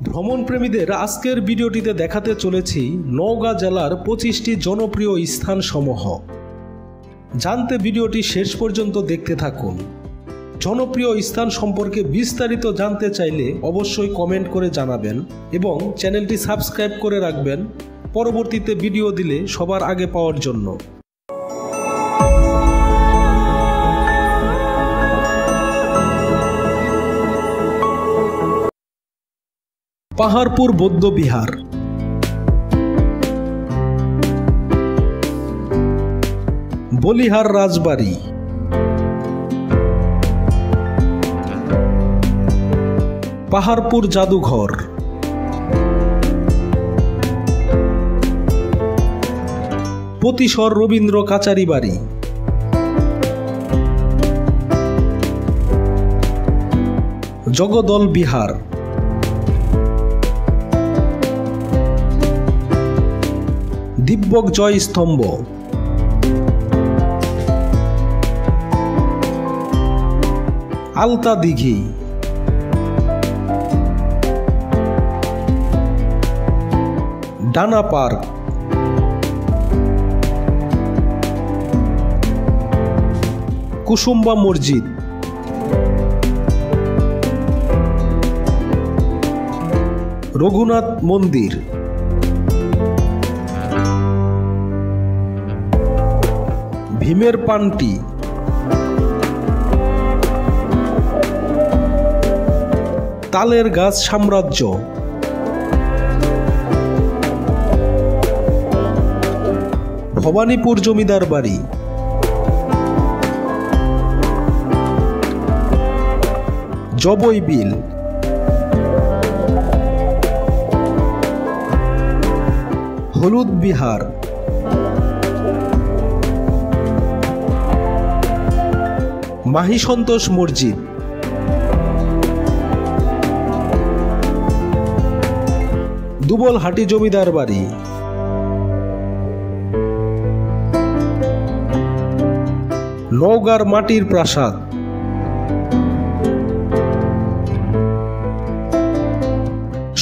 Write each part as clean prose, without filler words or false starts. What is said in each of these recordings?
ভ্রমণপ্রেমীদের আজকের ভিডিওটিতে দেখাতে চলেছি নওগাঁ জেলার 25টি জনপ্রিয় স্থানসমূহ। জানতে ভিডিওটি শেষ পর্যন্ত দেখতে থাকুন। জনপ্রিয় স্থান সম্পর্কে বিস্তারিত জানতে চাইলে অবশ্যই কমেন্ট করে জানাবেন এবং চ্যানেলটি সাবস্ক্রাইব করে রাখবেন পরবর্তীতে ভিডিও দিলে সবার আগে পাওয়ার জন্য। পাহাড়পুর বৌদ্ধবিহার। বলিহার রাজবাড়ি, পাহাড়পুর জাদুঘর, পতিশর রবীন্দ্র কাচারি বাড়ি, জগদল বিহার, দিব্যক জয় স্তম্ভ, আলতা দিঘি, ডানা পার্ক, কুসুম্বা মসজিদ, রঘুনাথ মন্দির, ভীমের পান্টি, তালের গাছ সাম্রাজ্য, ভবানীপুর জমিদার বাড়ি, জবই বিল, হলুদ বিহার, মাহি সন্তোষ মসজিদ, দুবলহাটি জমিদার বাড়ি, নওগাঁর মাটির প্রাসাদ,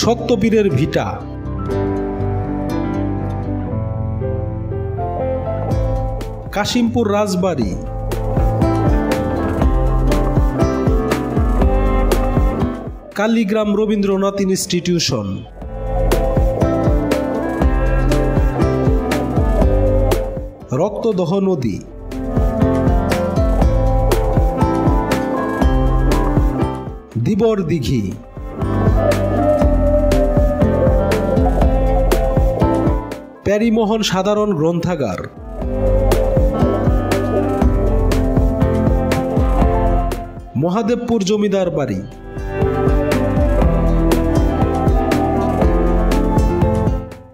সত্যপীরের ভিটা, কাশিমপুর রাজবাড়ি, কালীগ্রাম রবীন্দ্রনাথ ইনস্টিটিউশন, রক্তদহ নদী, দিবর দিঘি, প্যারীমোহন সাধারণ গ্রন্থাগার, মহাদেবপুর জমিদার বাড়ি।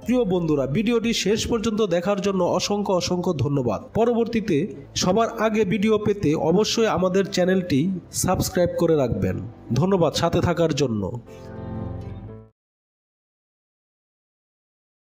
প্রিয় বন্ধুরা, ভিডিওটি শেষ পর্যন্ত দেখার জন্য অসংখ্য ধন্যবাদ। পরবর্তীতে সবার আগে ভিডিও পেতে অবশ্যই আমাদের চ্যানেলটি সাবস্ক্রাইব করে রাখবেন। ধন্যবাদ সাথে থাকার জন্য।